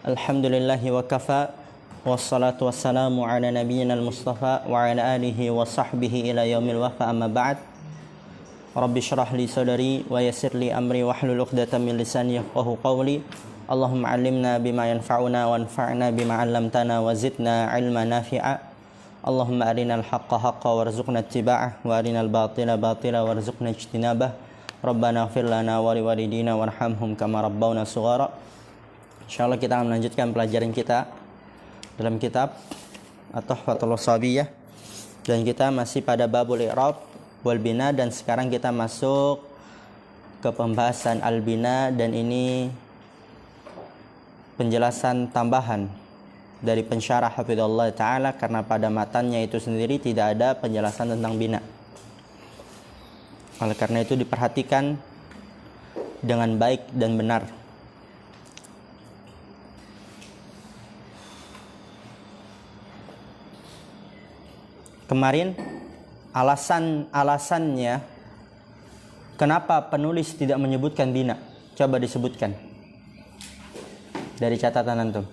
Alhamdulillahi wa kafa. Wassalatu wassalamu ala nabiyyina al-mustafa wa ala alihi wa sahbihi ila yaumil wafa, amma ba'd. Rabbi syrah li sadri wa yassir li amri wahlul 'uqdatam min lisani yafqahu qawli. Allahumma 'allimna bima yanfa'una wanfa'na bima 'allamtana wa zidna 'ilman nafi'a. Allahumma arinal haqqa haqqan warzuqna ittiba'ah wa arinal batila batila warzuqna ijtinabah. Rabbana ighfir lana wa liwalidina warhamhum kama rabbawna shighara. Insyaallah kita akan melanjutkan pelajaran kita dalam kitab At-Tuhfatul Shabiyyah, dan kita masih pada babul i'rab wal bina, dan sekarang kita masuk ke pembahasan al-bina, dan ini penjelasan tambahan dari pensyarah hafizallahu taala, karena pada matannya itu sendiri tidak ada penjelasan tentang bina. Oleh karena itu diperhatikan dengan baik dan benar. Kemarin alasannya kenapa penulis tidak menyebutkan bina, coba disebutkan dari catatan antum.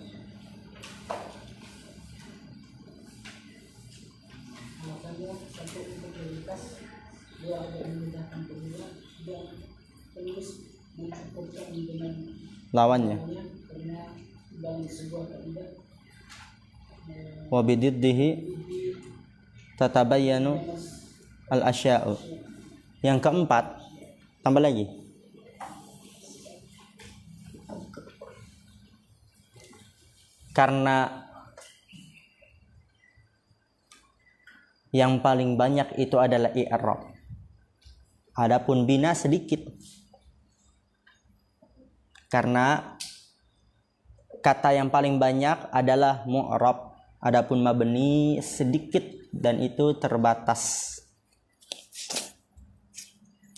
Lawannya wa bididdihi tatabayyanu al-asya'u. Yang keempat, tambah lagi. Karena yang paling banyak itu adalah i'rab. Adapun bina sedikit. Karena kata yang paling banyak adalah mu'rab. Adapun mabni sedikit dan itu terbatas.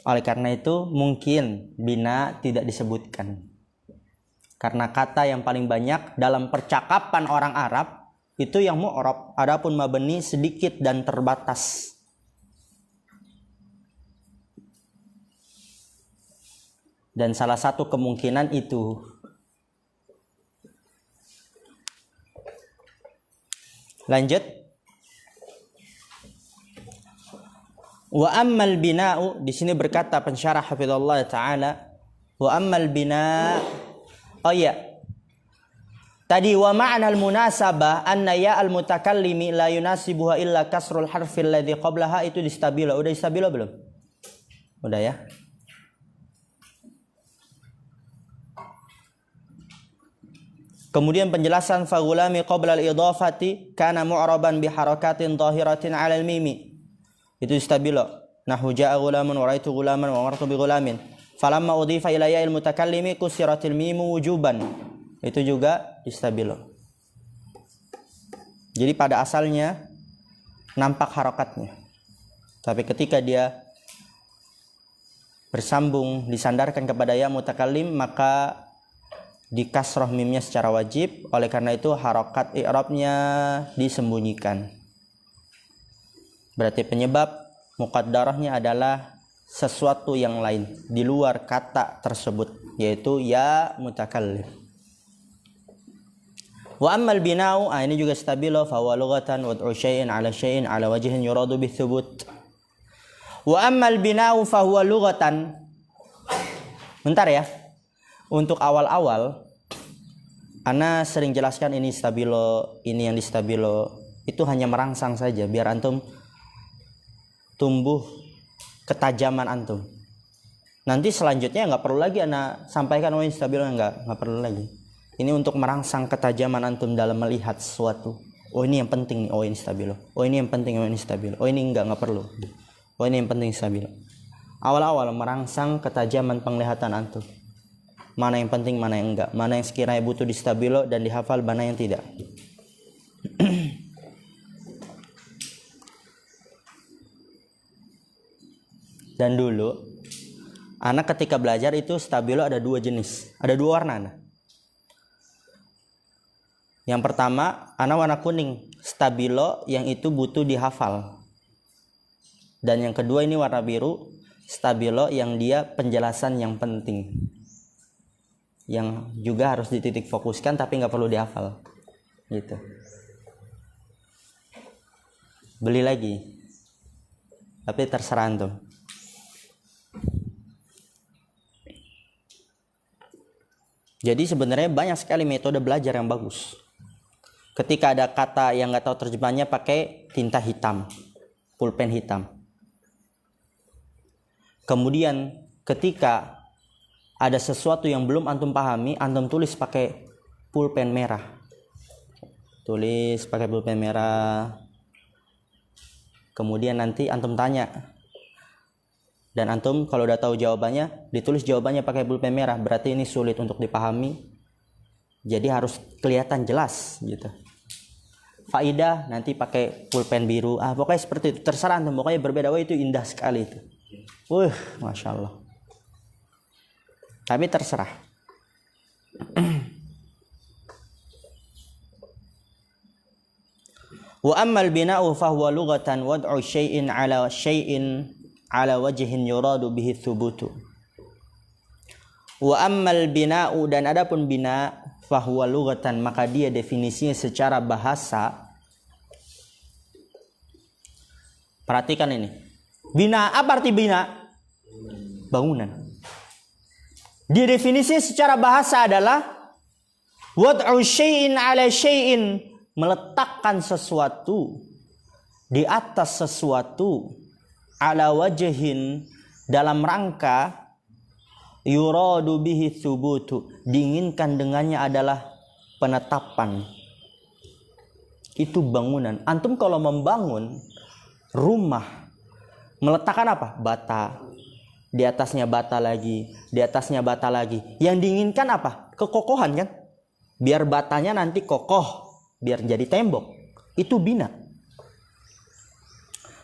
Oleh karena itu mungkin bina tidak disebutkan. Karena kata yang paling banyak dalam percakapan orang Arab itu yang mu'rab. Adapun mabni sedikit dan terbatas. Dan salah satu kemungkinan itu lanjut. Wa ammal bina'u, di sini berkata pensyarah hafizallahu taala, wa ammal bina'. Oh iya. Tadi wa ma'nal munasabah anna ya al mutakallimi la yunasibuha illa kasrul harfil ladzi qablaha, itu distabilo. Udah distabilo belum? Udah ya. Kemudian penjelasan fagulami qabla al-idhafati kana mu'raban bi harakatin dhahiratin 'ala al-mimi. Itu istabilo. Nahu ja'a ghulamun wa ra'aitu ghulaman wa marartu bi ghulamin. Falamma udhifa ila ya'il mutakallimi kusiratil mimu wujuban. Itu juga istabilo. Jadi pada asalnya nampak harakatnya. Tapi ketika dia bersambung disandarkan kepada ya mutakallim, maka di kasroh mimnya secara wajib. Oleh karena itu harokat i'rabnya disembunyikan. Berarti penyebab muqaddarahnya adalah sesuatu yang lain di luar kata tersebut, yaitu ya mutakallim. Wa ammal bina'u, ini juga stabilo, fa huwa lughatan wad'u syai'in 'ala syai'in 'ala wajhin yuradu bitsubut. Wa ammal bina'u fa huwa lughatan. Bentar ya. Untuk awal-awal ana sering jelaskan ini stabilo, ini yang di stabilo itu hanya merangsang saja biar antum tumbuh ketajaman antum. Nanti selanjutnya nggak perlu lagi ana sampaikan ini stabilo, nggak perlu lagi. Ini untuk merangsang ketajaman antum dalam melihat sesuatu. Oh ini yang penting nih, oh ini stabilo. Oh ini yang penting, oh ini stabilo. Oh ini nggak perlu. Oh ini yang penting stabilo. Awal-awal merangsang ketajaman penglihatan antum. Mana yang penting, mana yang enggak, mana yang sekiranya butuh distabilo dan dihafal, mana yang tidak. Dan dulu anak ketika belajar itu stabilo ada dua jenis, ada dua warna anak. Yang pertama anak warna kuning, stabilo yang itu butuh dihafal. Dan yang kedua ini warna biru, stabilo yang dia penjelasan yang penting. yang juga harus dititik fokuskan tapi nggak perlu dihafal gitu. Beli lagi, tapi terserah antum. Jadi sebenarnya banyak sekali metode belajar yang bagus. Ketika ada kata yang nggak tahu terjemahnya, pakai tinta hitam, pulpen hitam. Kemudian ketika ada sesuatu yang belum antum pahami, antum tulis pakai pulpen merah. Tulis pakai pulpen merah. Kemudian nanti antum tanya. Dan antum kalau udah tahu jawabannya, ditulis jawabannya pakai pulpen merah. Berarti ini sulit untuk dipahami. Jadi harus kelihatan jelas gitu. Faidah nanti pakai pulpen biru. Pokoknya seperti itu. Terserah antum. Pokoknya berbeda. Wah, itu indah sekali itu. Masya Allah. Tapi terserah. Wa ammal bina'u fahuwa lughatan wad'u syai'in ala wajhin yuradu bihi thubutu. Wa ammal bina'u, dan adapun bina, fahuwa lughatan, maka dia definisinya secara bahasa. Perhatikan ini. Bina, apa arti bina? Bangunan. Dia definisi secara bahasa adalah wad'u syai'in ala syai'in, meletakkan sesuatu di atas sesuatu, ala wajhin, dalam rangka yuradu bihi thubutu, diinginkan dengannya adalah penetapan. Itu bangunan. Antum kalau membangun rumah, meletakkan apa? Bata. Di atasnya bata lagi, di atasnya bata lagi. Yang diinginkan apa? Kekokohan kan? Biar batanya nanti kokoh, biar jadi tembok. Itu bina.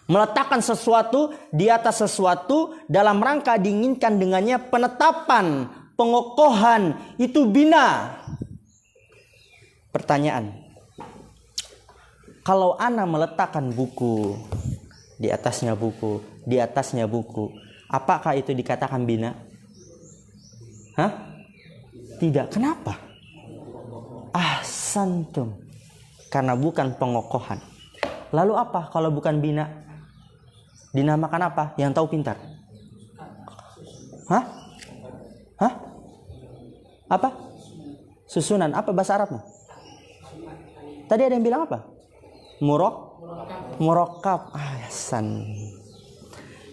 Meletakkan sesuatu di atas sesuatu dalam rangka diinginkan dengannya penetapan, pengokohan. Itu bina. Pertanyaan. Kalau ana meletakkan buku, di atasnya buku, di atasnya buku, apakah itu dikatakan bina? Tidak. Kenapa? Ahsantum. Karena bukan pengokohan. Lalu apa kalau bukan bina? Dinamakan apa? Yang tahu pintar. Apa? Susunan. Apa bahasa Arabnya? Tadi ada yang bilang apa? Murakkab. Ahsan.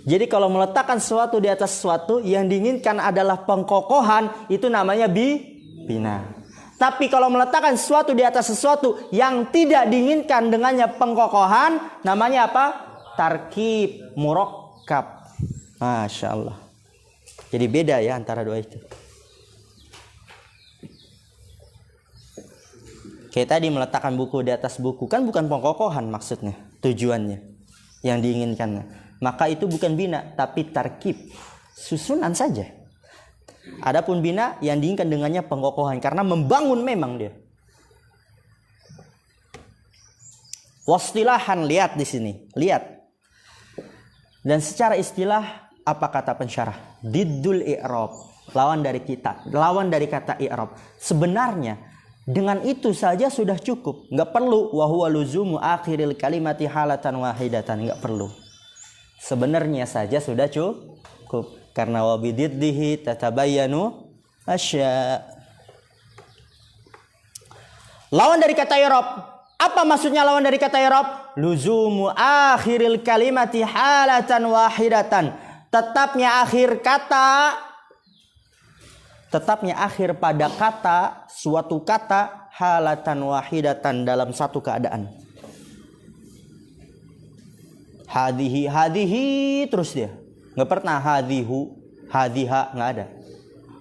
Jadi kalau meletakkan sesuatu di atas sesuatu, yang diinginkan adalah pengkokohan, itu namanya bina. Tapi kalau meletakkan sesuatu di atas sesuatu yang tidak diinginkan dengannya pengkokohan, namanya apa? Tarkib, murakkab. Masya Allah. Jadi beda ya antara dua itu. Kayak tadi meletakkan buku di atas buku, kan bukan pengkokohan maksudnya, tujuannya, yang diinginkannya. Maka itu bukan bina, tapi tarkib, susunan saja. Adapun bina yang diinginkan dengannya pengkokohan, karena membangun memang dia. Wastilahan, lihat di sini, lihat. Dan secara istilah, apa kata pensyarah? Diddul i'rab, lawan dari kata i'rab. Sebenarnya dengan itu saja sudah cukup, nggak perlu wa huwa luzumu akhiril kalimati halatan wahidatan, nggak perlu. Sebenarnya saja sudah cukup, karena wabididdihi tatabayyanu asya. Lawan dari kata i'rab, apa maksudnya lawan dari kata i'rab? Luzumu akhiril kalimati halatan wahidatan, tetapnya akhir pada kata, suatu kata, halatan wahidatan, dalam satu keadaan. Hadihi terus dia, nggak pernah hadihu, hadiha, nggak ada.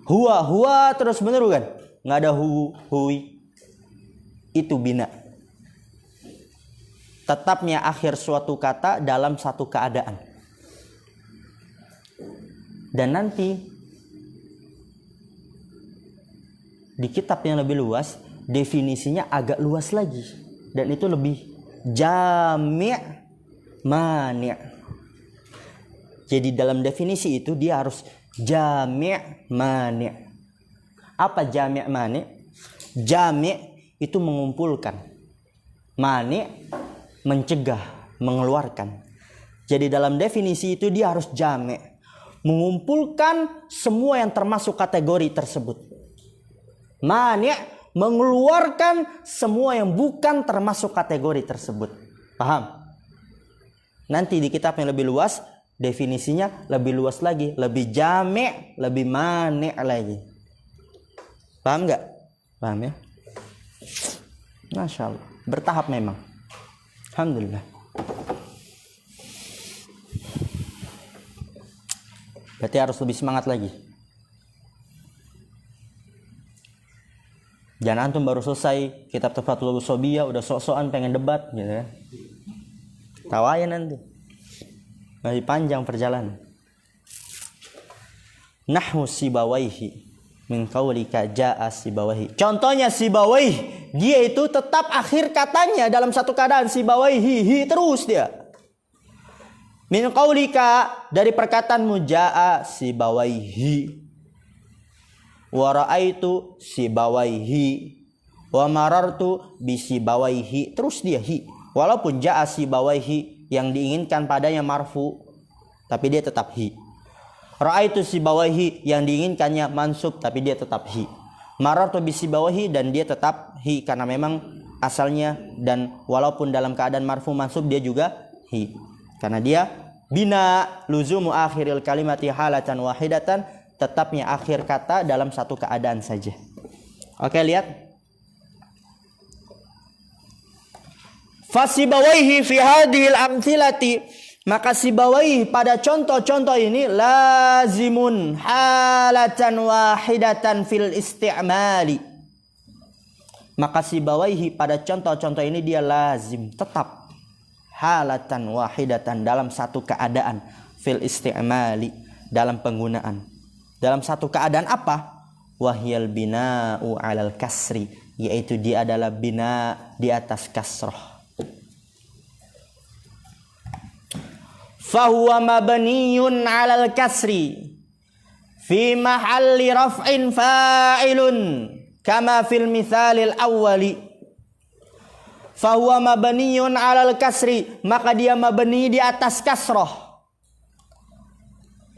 Huwa terus bener kan, nggak ada hui. Itu bina. Tetapnya akhir suatu kata dalam satu keadaan. Dan nanti di kitab yang lebih luas, definisinya agak luas lagi, dan itu lebih jami' mani'. Jadi dalam definisi itu dia harus jami' mani'. Apa jami' mani'? Jami' itu mengumpulkan. Mani' mencegah, mengeluarkan. Jadi dalam definisi itu dia harus jami', mengumpulkan semua yang termasuk kategori tersebut. Mani' mengeluarkan semua yang bukan termasuk kategori tersebut. Paham? Nanti di kitab yang lebih luas definisinya lebih luas lagi, lebih jami', lebih mani' lagi. Paham nggak? Paham ya? Masya Allah, bertahap memang. Alhamdulillah. Berarti harus lebih semangat lagi. Jangan antum baru selesai kitab Tafatul Sobiyah udah sok-sokan pengen debat gitu ya. Tawayan nanti. Masih panjang perjalanan. Nahwu Sibawaihi min qaulika jaa Sibawaihi. Contohnya Sibawaihi, dia itu tetap akhir katanya dalam satu keadaan Sibawaihi, hi terus dia. Min qaulika, dari perkataanmu jaa Sibawaihi. Wa ra'aitu Sibawaihi. Wa marartu bi Sibawaihi. Terus dia hi. Walaupun jaa Sibawaihi yang diinginkan padanya marfu, tapi dia tetap hi. Ra'aitu Sibawaihi yang diinginkannya mansub, tapi dia tetap hi. Marartu bi Sibawaihi, dan dia tetap hi karena memang asalnya, dan walaupun dalam keadaan marfu mansub dia juga hi. Karena dia bina luzumu akhiril kalimati halatan wahidatan, tetapnya akhir kata dalam satu keadaan saja. Oke, lihat. Fasibawaihi fi hadhil amthilati, maka Sibawaihi pada contoh-contoh ini lazimun halatan wahidatan fil isti'mali. Maka Sibawaihi pada contoh-contoh ini dia lazim, tetap halatan wahidatan dalam satu keadaan, fil isti'mali dalam penggunaan. Dalam satu keadaan apa? Wahyal bina'u 'alal kasri, yaitu dia adalah bina di atas kasrah. Fahuwa mabniyun 'alal kasri fi mahalli raf'in fa'ilun kama fil mithalil awwali. Fahuwa mabniyun 'alal kasri, maka dia mabni di atas kasrah.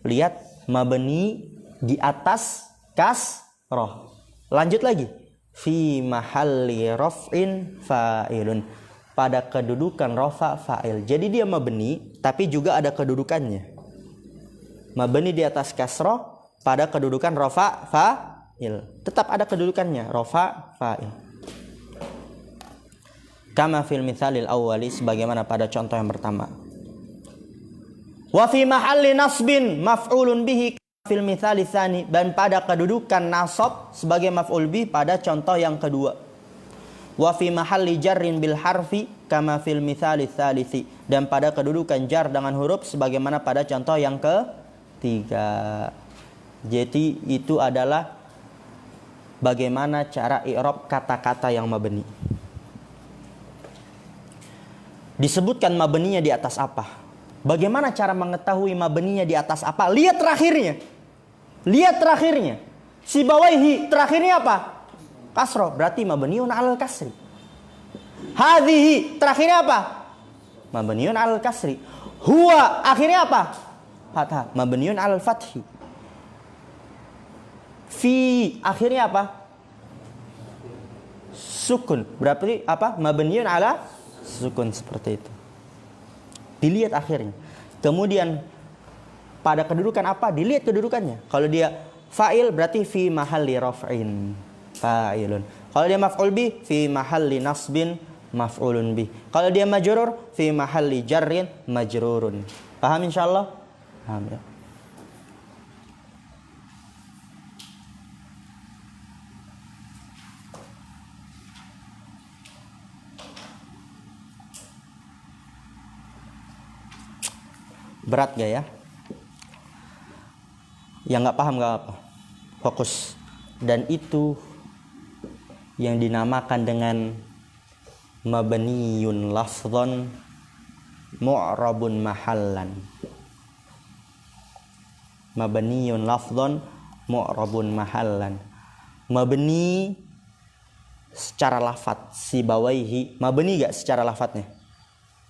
Lihat, mabni di atas kasrah. Lanjut lagi. Fi mahalli raf'in fa'ilun, pada kedudukan rafa fa'il. Jadi dia mabni tapi juga ada kedudukannya. Mabni di atas kasrah pada kedudukan rafa fa'il. Tetap ada kedudukannya, rafa fa'il. Kama fil mithalil awwali, sebagaimana pada contoh yang pertama. Wa fi mahalli nasbin maf'ulun bihi fil mithali tsani, dan pada kedudukan nasab sebagai maf'ul bih pada contoh yang kedua. Wa fi mahalli jarrin bil harfi kama fil mithali tsalisi, dan pada kedudukan jar dengan huruf sebagaimana pada contoh yang ketiga. Jadi itu adalah bagaimana cara i'rab kata-kata yang mabni. Disebutkan mabninya di atas apa? Bagaimana cara mengetahui mabninya di atas apa? Lihat terakhirnya. Lihat terakhirnya. Sibawaihi terakhirnya apa? Kasroh, berarti mabniun 'alal kasri. Hadhihi terakhirnya apa? Mabniun 'alal kasri. Huwa akhirnya apa? Fathah, mabniun 'alal fathi. Fi akhirnya apa? Sukun, berarti apa? Mabniun 'ala sukun, seperti itu. Dilihat akhirnya. Kemudian pada kedudukan apa? Dilihat kedudukannya. Kalau dia fa'il berarti fi mahalli raf'in fa'ilun. Kalau dia maf'ul bih fi mahalli nasbin maf'ulun bih. Kalau dia majrur fi mahalli jarrin majrurun. Paham insyaallah? Paham ya? Berat gak ya? Yang nggak paham nggak apa, fokus. Dan itu yang dinamakan dengan mabniyun lafdhan mu'rabun mahallan. Mabniyun lafdhan mu'rabun mahallan. mabni secara lafat sibawaihi. Mabni gak secara lafadznya?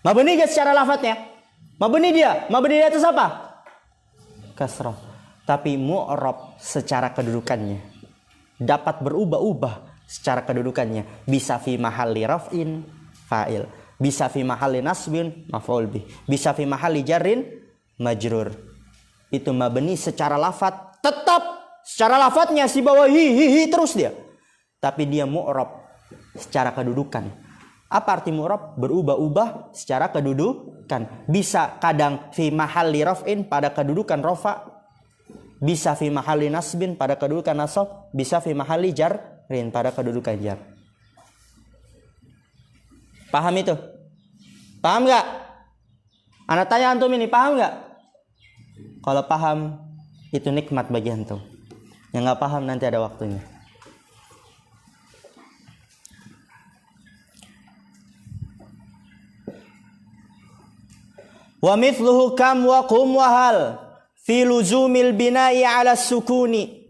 Mabni gak secara lafadznya? Mabni dia di atas apa? Kasrah. Tapi mu'rab secara kedudukannya dapat berubah-ubah secara kedudukannya. Bisa fi mahalli raf'in fa'il, bisa fi mahalli nasbin maf'ul bih, bisa fi mahalli jarrin majrur. Itu mabni secara lafadz, tetap secara lafadznya si bawah hi terus dia. Tapi dia mu'rab secara kedudukan. Apa arti mu'rab? Berubah-ubah secara kedudukan. Bisa kadang fi mahalli raf'in pada kedudukan rafa, bisa fi mahalli nasbin pada kedudukan nasab, bisa fi mahalli jarrin pada kedudukan jar. Paham itu? Paham gak? Anak tanya antum ini, paham gak? Kalau paham, itu nikmat bagi antum. Yang gak paham nanti ada waktunya. Wa mithluhu kam wa qum wa hal fi luzumil bina'i ala sukuni.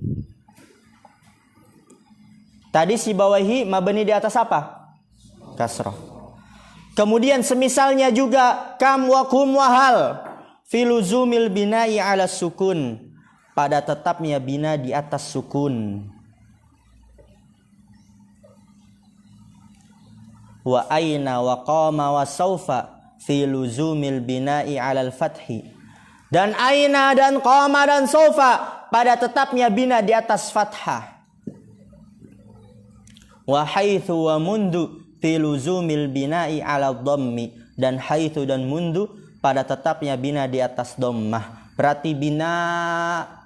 Tadi si bawahi mabni di atas apa? Kasrah. Kemudian semisalnya juga kam wa qum wa hal fi luzumil bina'i ala sukun, pada tetapnya bina di atas sukun. Wa aina wa qama wa saufa fi luzumil bina'i alal fathi. Dan aina dan qama dan saufa pada tetapnya bina di atas fathah. Wa haitsu wa mundu fi luzumil bina'i alal dhammi. Dan haitsu dan mundu pada tetapnya bina di atas dhammah. Berarti bina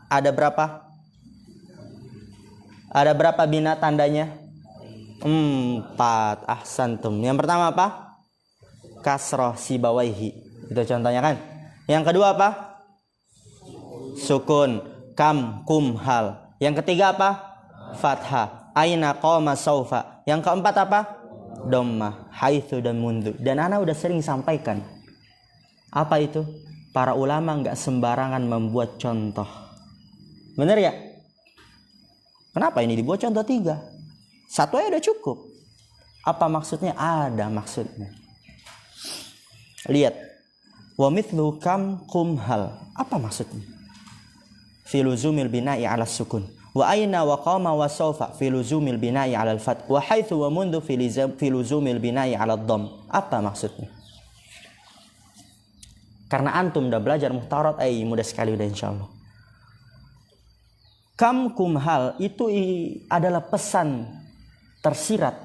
ada berapa? Ada berapa bina tandanya? 4. Ahsantum. Yang pertama apa? Kasroh sibawaihi. Itu contohnya kan. Yang kedua apa? Sukun. Kam, kum, hal. Yang ketiga apa? Fathah. Aina, qoma, saufa. Yang keempat apa? Dhammah. Haitsu dan mundu. Dan ana udah sering sampaikan. Apa itu? Para ulama nggak sembarangan membuat contoh. Bener ya? Kenapa ini dibuat contoh 3? Satu aja udah cukup. Apa maksudnya? Ada maksudnya. Lihat. Wa mithlu kam kum hal. Apa maksudnya? Fi luzumil bina'i 'ala sukun. Wa aina wa qama wa sawfa fi luzumil bina'i 'ala al-fath. Wa haitsu wa mundu fi luzumil bina'i 'ala ad-dhamm. Apa maksudnya? Karena antum udah belajar muhtarat, mudah sekali udah insyaallah. Kam kum hal itu adalah pesan tersirat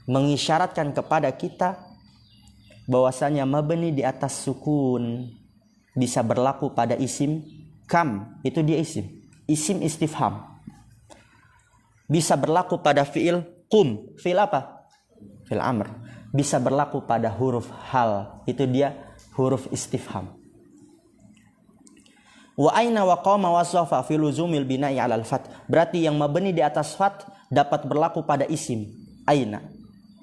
mengisyaratkan kepada kita bahwasanya mabni di atas sukun bisa berlaku pada isim kam, itu dia isim istifham. Bisa berlaku pada fiil kum, fiil apa? Fiil amr. Bisa berlaku pada huruf hal, itu dia huruf istifham. Wa aina wa qama wa safa fi luzumil bina'i 'ala al-fath. Berarti yang mabni di atas fath dapat berlaku pada isim aina,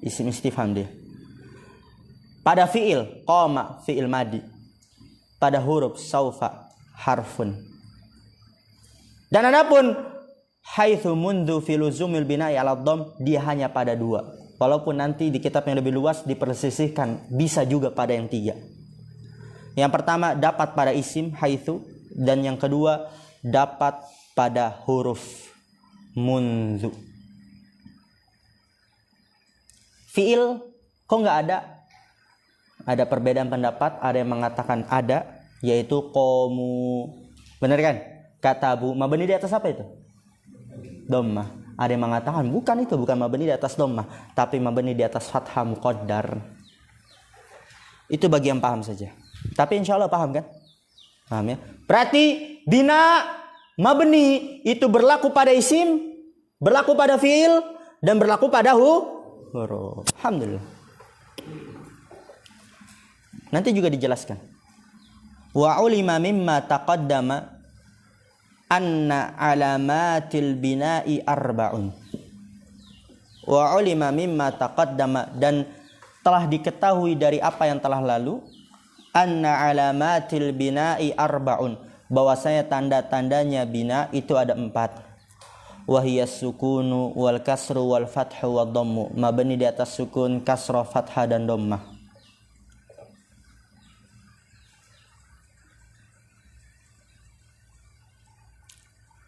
isim istifham dia. Pada fiil qama, fiil madi. Pada huruf saufa, harfun. Dan adapun haitsu mundu fi luzumil bina'i 'ala dhamm, dia hanya pada 2. Walaupun nanti di kitab yang lebih luas dipersisihkan bisa juga pada yang 3. Yang pertama dapat pada isim haitsu, dan yang kedua dapat pada huruf mundu. Fiil kok nggak ada? Ada perbedaan pendapat, ada yang mengatakan ada, yaitu qomu. Benar kan? Katabu, mabni di atas apa itu? Dhammah. Ada yang mengatakan bukan, itu bukan mabni di atas dhammah, tapi mabni di atas fathah muqaddar. Itu bagi yang paham saja. Tapi insya Allah paham kan? Paham ya? Berarti bina mabni itu berlaku pada isim, berlaku pada fiil, dan berlaku pada huruf. Alhamdulillah. Nanti juga dijelaskan. Wa ulima mimma taqaddama anna alamatil bina'i arba'un. Wa ulima mimma taqaddama, dan telah diketahui dari apa yang telah lalu, anna alamatil bina'i arba'un, bahwasanya tanda-tandanya bina itu ada 4. wa hiya sukunu wal kasru wal fathu wad dhammu. Mabni di atas sukun, kasrah, fathah dan dhammah.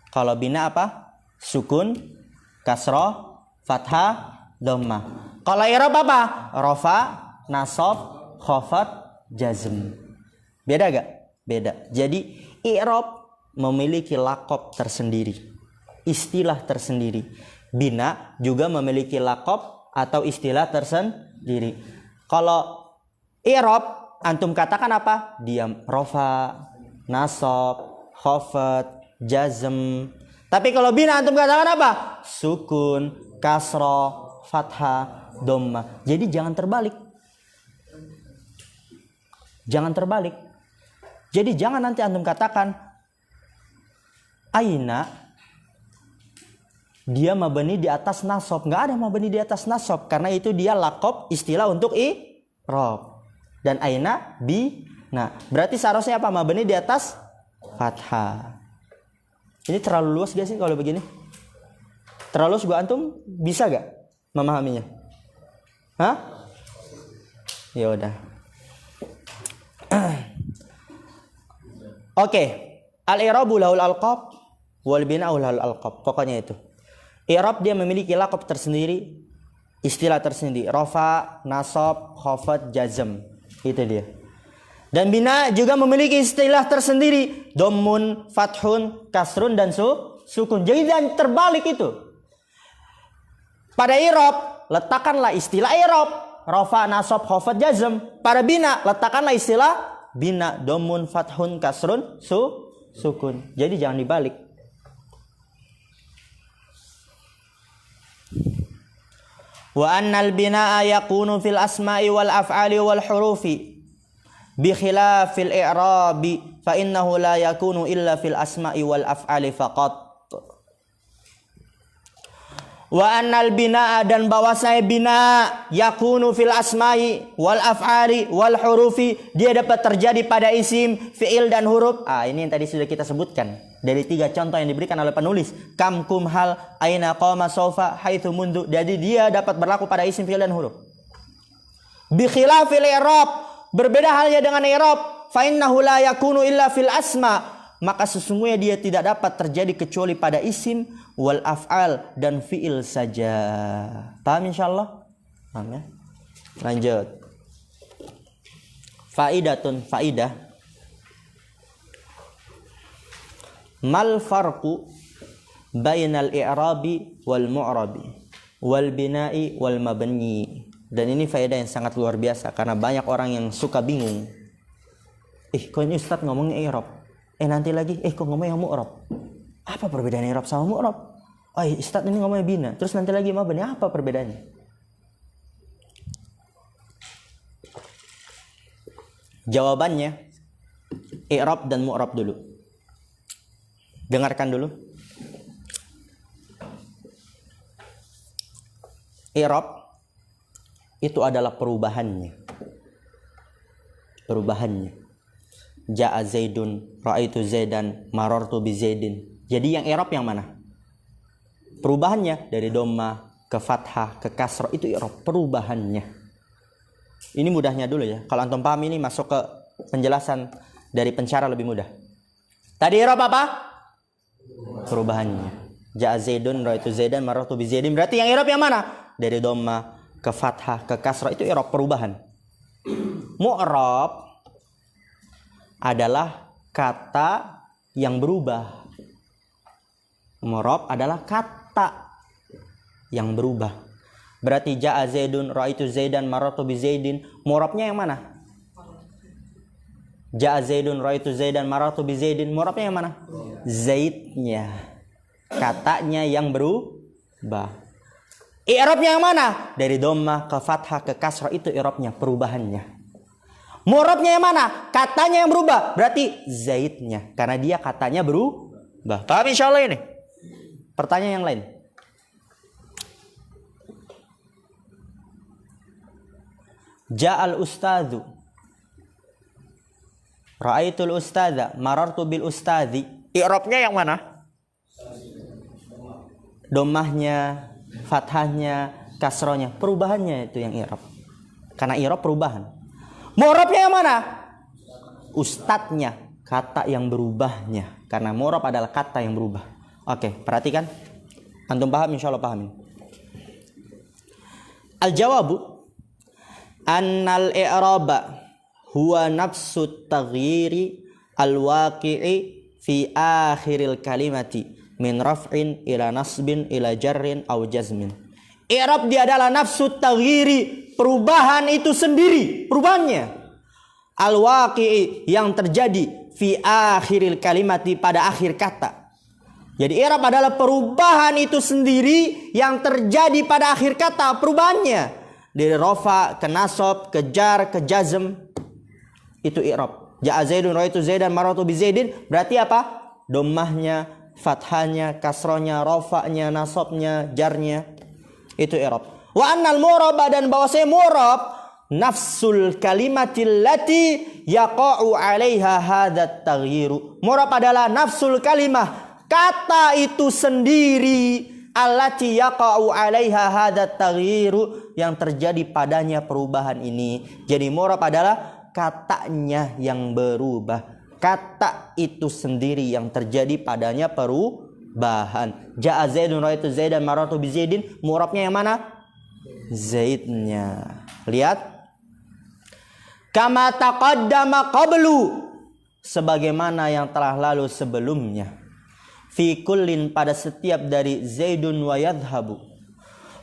Kalau bina apa? Sukun, kasrah, fathah, dhammah. Kalau i'rab apa? Rafa, nasab, khafat, jazm. Beda gak? Beda. Jadi i'rab memiliki laqab tersendiri, istilah tersendiri. Bina juga memiliki laqab atau istilah tersendiri. Kalau i'rab antum katakan apa? Diam, rafa, nasab, khafat, jazm. Tapi kalau bina antum katakan apa? Sukun, kasrah, fathah, dhammah. Jadi jangan terbalik. Jangan terbalik. Jadi jangan nanti antum katakan aina dia mabni di atas nasab. Enggak ada mabni di atas nasab karena itu dia laqab, istilah untuk i'rab. Dan aina bi. Nah, berarti seharusnya apa? Mabni di atas fathah. Ini terlalu luas gak sih kalau begini? Terlalu luas gua, antum bisa gak memahaminya? Hah? Ya udah. Oke. Al-i'rabu lahul alqab wal bina'u lahul alqab. Pokoknya itu. I'rab dia memiliki laqab tersendiri, istilah tersendiri. Rafa, nasab, khafat, jazm. Itu dia. Dan bina juga memiliki istilah tersendiri, dhammun, fathun, kasrun dan sukun. Jadi dan terbalik itu. Pada i'rab letakkanlah istilah i'rab, rafa, nasab, khafat, jazm. Pada bina letakkanlah istilah bina, dhammun, fathun, kasrun, sukun. Jadi jangan dibalik. Wa annal binaa yakunu fil asma'i wal af'ali wal hurufi bi khilafil i'rabi fa innahu la yakunu illa fil asma'i wal af'ali faqat. Wa annal binaa dan bahwasanya bina yakunu fil asma'i wal af'ali wal hurufi, dia dapat terjadi pada isim, fi'il dan huruf. Ini yang tadi sudah kita sebutkan dari 3 contoh yang diberikan oleh penulis. Kam, kum, hal, aina, qama, sofa, haitsu, mundu. Jadi dia dapat berlaku pada isim, fi'il dan huruf. Bi khilafil i'rab, berbeda halnya dengan i'rab, fa innahu la yakunu illa fil asma, maka sesungguhnya dia tidak dapat terjadi kecuali pada isim, wal af'al dan fi'il saja. Paham insyaallah? Paham ya? Lanjut. Faidatun, faidah. Mal farqu bainal i'rabi wal mu'rabi wal bina'i wal mabni. Dan ini faedah yang sangat luar biasa karena banyak orang yang suka bingung. Kok ini Ustaz ngomongnya i'rab? Nanti lagi kok ngomongnya mu'rab? Apa perbedaan i'rab sama mu'rab? Ustaz ini ngomongnya bina, terus nanti lagi mabni, apa perbedaannya? Jawabannya i'rab dan mu'rab dulu. Dengarkan dulu. I'rab itu adalah perubahannya. Perubahannya. Ja'a Zaidun, ra'aitu Zaidan, marartu bi Zaidin. Jadi yang i'rab yang mana? Perubahannya dari dhamma ke fathah ke kasrah, itu i'rab, perubahannya. Ini mudahnya dulu ya. Kalau antum paham ini masuk ke penjelasan dari pencara lebih mudah. Tadi i'rab apa? Perubahannya. Ja'a Zaidun, ra'aitu Zaidan, marartu bi Zaidin. Berarti yang i'rab yang mana? Dari dhamma ke fathah ke kasrah, itu i'rab, perubahan. Mu'rab adalah kata yang berubah. Mu'rab adalah kata yang berubah. Berarti ja'a Zaidun, ra'aitu Zaidan, marartu bi Zaidin. Mu'rabnya yang mana? Ja'a Zaidun, ra'aitu Zaidan, marartu bi Zaidin. Mu'rabnya yang mana? Zaidnya. Katanya yang berubah. I'rabnya yang mana? Dari dhamma ke fathah ke kasrah, itu i'rabnya, perubahannya. Mu'rabnya yang mana? Katanya yang berubah. Berarti zaidnya, karena dia katanya berubah. Paham insyaallah ini? Pertanyaan yang lain. Ja'al ustadzu, ra'aitul ustadza, marartu bil ustadzi. I'rabnya yang mana? Domahnya, fathahnya, kasrohnya. Perubahannya itu yang i'rab. Karena i'rab perubahan. Mu'rabnya yang mana? Ustadznya, kata yang berubahnya. Karena mu'rab adalah kata yang berubah. Oke, perhatikan. Antum paham? Insya Allah pahamin. Al-jawabu annal i'raba huwa nafsu taghyiri al-waqi'i fi akhiril kalimati min raf'in ila nasbin ila jarrin aw jazmin. I'rab dia adalah nafsu taghyiri, perubahan itu sendiri, perubahannya. Al-waqi'i, yang terjadi fi akhiril kalimati, pada akhir kata. Jadi i'rab adalah perubahan itu sendiri yang terjadi pada akhir kata, perubahannya. Dari rafa ke nasab, ke jar, ke jazm. Itu i'rab. Ja'a Zaidun, ra'aitu Zaidan, marartu bi Zaidin. Berarti apa? Dhammahnya, fathahnya, kasrohnya, rafa'nya, nasabnya, jarnya. Itu i'rab. Wa annal mu'rab, dan bahwasanya mu'rab nafsul kalimatil lati yaqa'u 'alaiha hadzat taghyiru. Mu'rab adalah nafsul kalimah, kata itu sendiri, allati yaqa'u 'alaiha hadzat taghyiru, yang terjadi padanya perubahan ini. Jadi mu'rab adalah katanya yang berubah. Kata itu sendiri yang terjadi padanya perubahan. Ja'a Zaidun, ra'aitu Zaidan, marartu bi Zaidin. Mu'rabnya yang mana? Zaidnya. Lihat. Kama taqaddama qablu, sebagaimana yang telah lalu sebelumnya. Fi kullin, pada setiap dari Zaidun wa yadhhabu.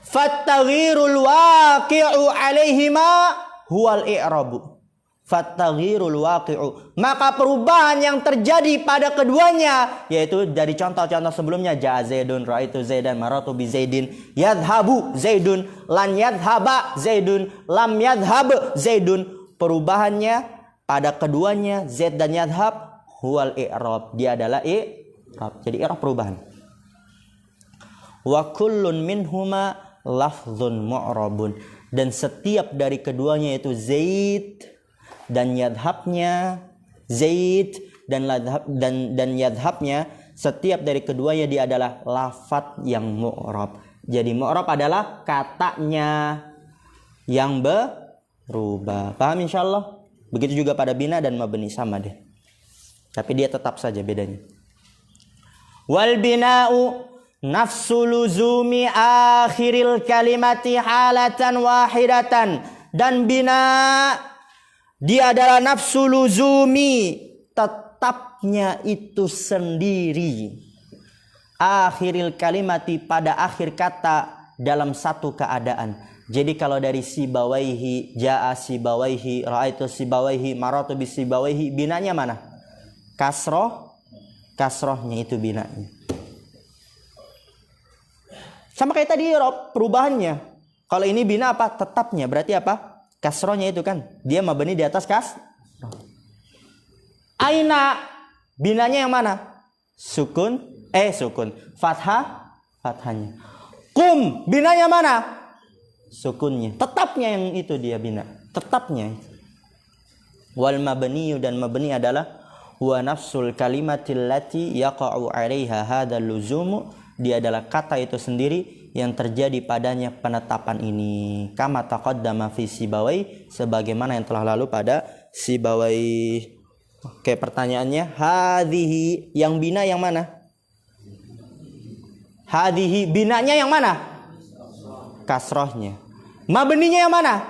Fattaghirul waqi'u alaihima huwal i'rabu. Fattaghirul waqi'u, maka perubahan yang terjadi pada keduanya, yaitu dari contoh-contoh sebelumnya. Ja'a Zaidun, ra'aitu Zaidan, marartu bi Zaidin. Yadhhabu Zaidun, lan yadhhaba Zaidun, lam yadhhab Zaidun. Perubahannya pada keduanya, Zaid dan yadhhab, huwal i'rab, dia adalah i'rab. Jadi i'rab perubahan. Wa kullun minhuma lafdzun mu'rabun, dan setiap dari keduanya itu Zaid dan yadhabnya, Zaid dan yadhabnya, setiap dari keduanya dia adalah lafadz yang mu'rab. Jadi mu'rab adalah katanya yang berubah. Paham insyaallah? Begitu juga pada bina dan mabni, sama deh. Tapi dia tetap saja bedanya. Wal bina'u nafsu luzumi akhiril kalimati halatan wahidatan. Dan bina dia adalah nafsu luzumi, tetapnya itu sendiri. Akhiril kalimati, pada akhir kata dalam satu keadaan. Jadi kalau dari sibawaihi, ja'a sibawaihi, ra'aitu sibawaihi, marartu bi sibawaihi, binanya mana? Kasroh, kasrohnya itu binanya. Sama kayak tadi i'rab, perubahannya. Kalau ini bina apa? Tetapnya. Berarti apa? Kasrohnya itu kan. Dia mabni di atas kasroh. Aina, binanya yang mana? Sukun. Fathah, fathahnya. Kum, binanya mana? Sukunnya. Tetapnya yang itu dia bina. Tetapnya. Wal mabniyu, dan mabni adalah wa nafsul kalimatil lati yaqa'u 'alaiha hadzal luzumu. Dia adalah kata itu sendiri yang terjadi padanya penetapan ini. Kama taqaddama fi Sibawai, sebagaimana yang telah lalu pada Sibawai. Oke, pertanyaannya, hadhihi, yang bina yang mana? Hadhihi, binanya yang mana? Kasrohnya. Mabninya yang mana?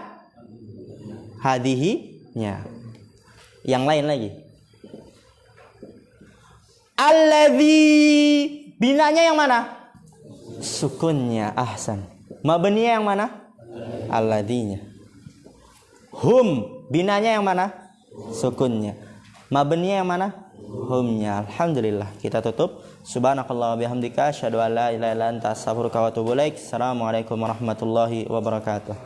Hadhihi-nya. Yang lain lagi. Alladzi, binanya yang mana? Sukunnya. Ahsan. Mabninya yang mana? Alladzinya. Hum, binanya yang mana? Sukunnya. Mabninya yang mana? Humnya. Alhamdulillah. Kita tutup. Subhanakallah wa bihamdika asyhadu an la ilaha illa anta astaghfiruka wa atubu ilaik. Assalamualaikum warahmatullahi wabarakatuh.